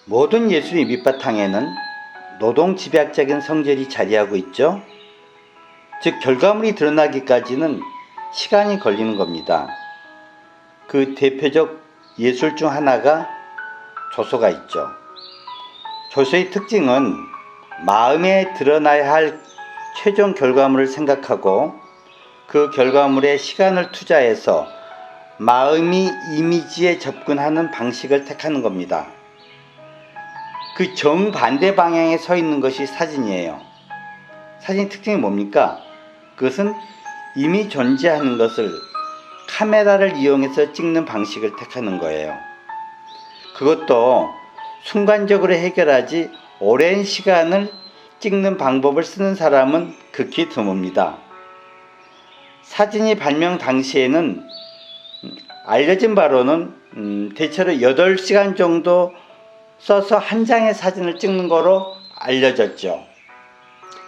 모든 예술의 밑바탕에는 노동 집약적인 성질이 자리하고 있죠. 즉 결과물이 드러나기까지는 시간이 걸리는 겁니다. 그 대표적 예술 중 하나가 조소가 있죠. 조소의 특징은 마음에 드러나야 할 최종 결과물을 생각하고 그 결과물에 시간을 투자해서 마음이 이미지에 접근하는 방식을 택하는 겁니다. 그 정반대 방향에 서 있는 것이 사진이에요. 사진의 특징이 뭡니까? 그것은 이미 존재하는 것을 카메라를 이용해서 찍는 방식을 택하는 거예요. 그것도 순간적으로 해결하지 오랜 시간을 찍는 방법을 쓰는 사람은 극히 드뭅니다. 사진이 발명 당시에는 알려진 바로는 대체로 8시간 정도 써서 한 장의 사진을 찍는 거로 알려졌죠.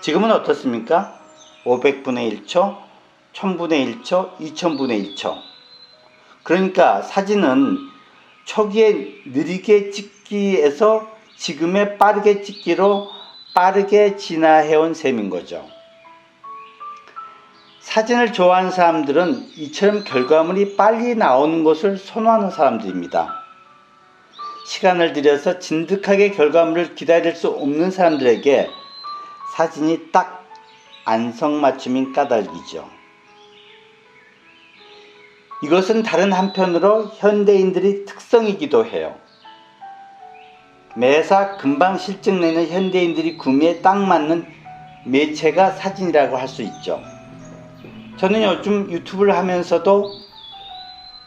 지금은 어떻습니까? 500분의 1초, 1000분의 1초, 2000분의 1초. 그러니까 사진은 초기에 느리게 찍기에서 지금의 빠르게 찍기로 빠르게 진화해온 셈인 거죠. 사진을 좋아하는 사람들은 이처럼 결과물이 빨리 나오는 것을 선호하는 사람들입니다. 시간을 들여서 진득하게 결과물을 기다릴 수 없는 사람들에게 사진이 딱 안성맞춤인 까닭이죠. 이것은 다른 한편으로 현대인들의 특성이기도 해요. 매사 금방 실증내는 현대인들이 구매에 딱 맞는 매체가 사진이라고 할 수 있죠. 저는 요즘 유튜브를 하면서도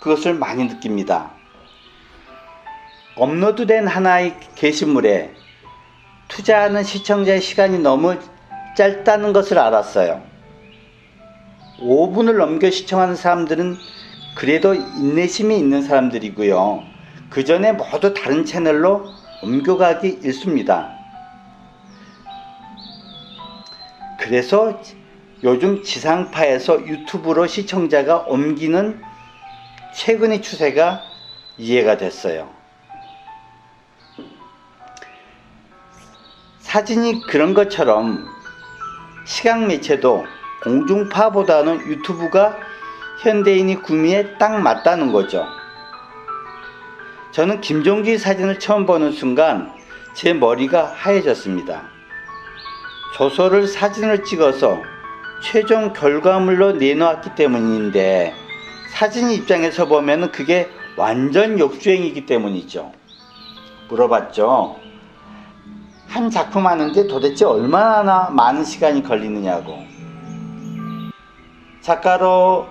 그것을 많이 느낍니다. 업로드된 하나의 게시물에 투자하는 시청자의 시간이 너무 짧다는 것을 알았어요. 5분을 넘겨 시청하는 사람들은 그래도 인내심이 있는 사람들이고요. 그 전에 모두 다른 채널로 옮겨가기 일쑤입니다. 그래서 요즘 지상파에서 유튜브로 시청자가 옮기는 최근의 추세가 이해가 됐어요. 사진이 그런 것처럼 시각 매체도 공중파보다는 유튜브가 현대인이 구매에 딱 맞다는 거죠. 저는 김종주의 사진을 처음 보는 순간 제 머리가 하얘졌습니다. 조소를 사진을 찍어서 최종 결과물로 내놓았기 때문인데 사진 입장에서 보면 그게 완전 역주행이기 때문이죠. 물어봤죠. 한 작품 하는데 도대체 얼마나 많은 시간이 걸리느냐고. 작가로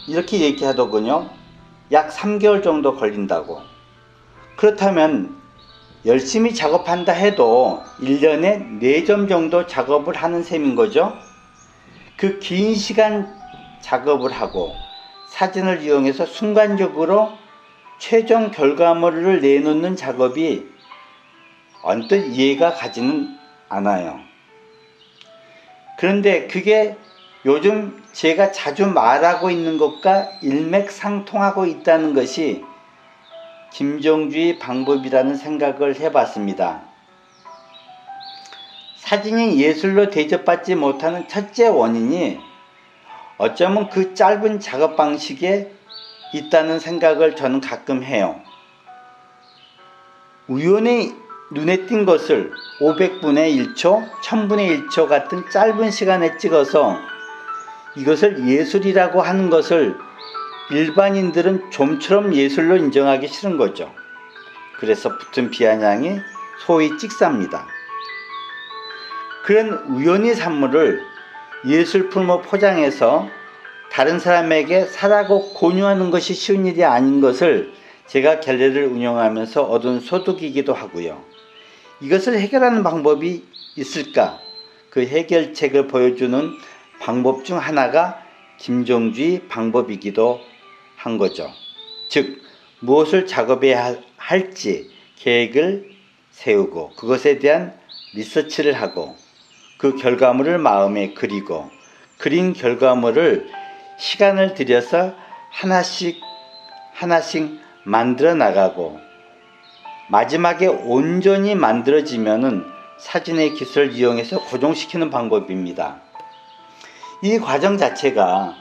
이렇게 얘기하더군요. 약 3개월 정도 걸린다고. 그렇다면 열심히 작업한다 해도 1년에 4점 정도 작업을 하는 셈인 거죠. 그 긴 시간 작업을 하고 사진을 이용해서 순간적으로 최종 결과물을 내놓는 작업이 언뜻 이해가 가지는 않아요. 그런데 그게 요즘 제가 자주 말하고 있는 것과 일맥상통하고 있다는 것이 김종주의 방법이라는 생각을 해봤습니다. 사진이 예술로 대접받지 못하는 첫째 원인이 어쩌면 그 짧은 작업 방식에 있다는 생각을 저는 가끔 해요. 우연히 눈에 띈 것을 500분의 1초, 1000분의 1초 같은 짧은 시간에 찍어서 이것을 예술이라고 하는 것을 일반인들은 좀처럼 예술로 인정하기 싫은 거죠. 그래서 붙은 비아냥이 소위 찍사입니다. 그런 우연의 산물을 예술품으로 포장해서 다른 사람에게 사라고 권유하는 것이 쉬운 일이 아닌 것을 제가 갤러리를 운영하면서 얻은 소득이기도 하고요. 이것을 해결하는 방법이 있을까? 그 해결책을 보여주는 방법 중 하나가 김종주의 방법이기도 한 거죠. 즉 무엇을 작업해야 할지 계획을 세우고 그것에 대한 리서치를 하고 그 결과물을 마음에 그리고 그린 결과물을 시간을 들여서 하나씩 만들어 나가고 마지막에 온전히 만들어지면은 사진의 기술을 이용해서 고정시키는 방법입니다. 이 과정 자체가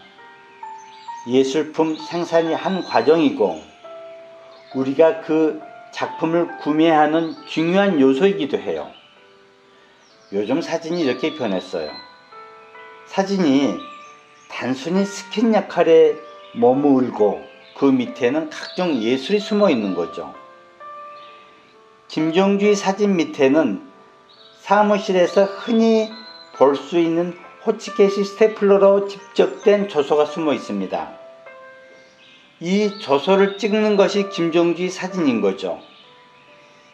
예술품 생산의 한 과정이고 우리가 그 작품을 구매하는 중요한 요소이기도 해요. 요즘 사진이 이렇게 변했어요. 사진이 단순히 스캔 역할에 머물고 그 밑에는 각종 예술이 숨어 있는 거죠. 김정주의 사진 밑에는 사무실에서 흔히 볼 수 있는 호치케시 스테플러로 집적된 조소가 숨어 있습니다. 이 조소를 찍는 것이 김정주의 사진인 거죠.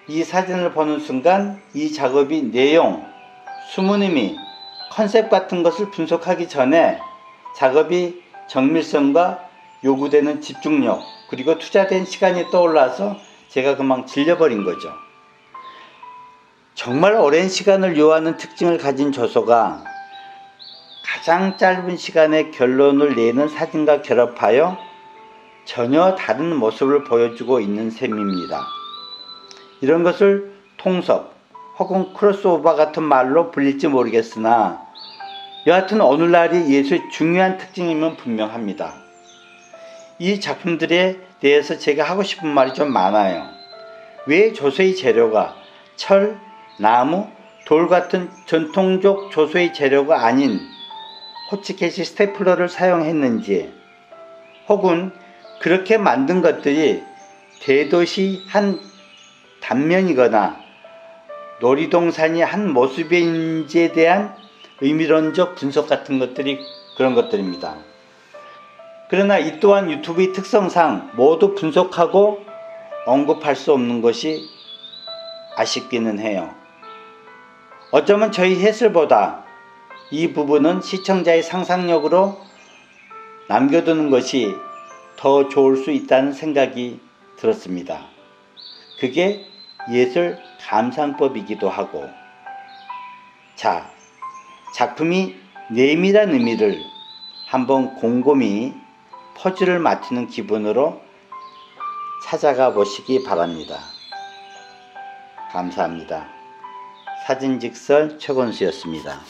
이 사진을 보는 순간 이 작업이 내용, 숨은 의미, 컨셉 같은 것을 분석하기 전에 작업이 정밀성과 요구되는 집중력 그리고 투자된 시간이 떠올라서 제가 금방 질려버린 거죠. 정말 오랜 시간을 요하는 특징을 가진 조소가 가장 짧은 시간에 결론을 내는 사진과 결합하여 전혀 다른 모습을 보여주고 있는 셈입니다. 이런 것을 통섭 혹은 크로스오버 같은 말로 불릴지 모르겠으나 여하튼 오늘날의 예술의 중요한 특징이면 분명합니다. 이 작품들에 대해서 제가 하고 싶은 말이 좀 많아요. 왜 조소의 재료가 철, 나무, 돌 같은 전통적 조소의 재료가 아닌 호치케시 스테플러를 사용했는지, 혹은 그렇게 만든 것들이 대도시 한 단면이거나 놀이동산이 한 모습인지에 대한 의미론적 분석 같은 것들이 그런 것들입니다. 그러나 이 또한 유튜브의 특성상 모두 분석하고 언급할 수 없는 것이 아쉽기는 해요. 어쩌면 저희 해설보다 이 부분은 시청자의 상상력으로 남겨두는 것이 더 좋을 수 있다는 생각이 들었습니다. 그게 예술 감상법이기도 하고, 자, 작품이 내밀한 의미를 한번 곰곰이 퍼즐을 맞추는 기분으로 찾아가 보시기 바랍니다. 감사합니다. 사진직설 최건수였습니다.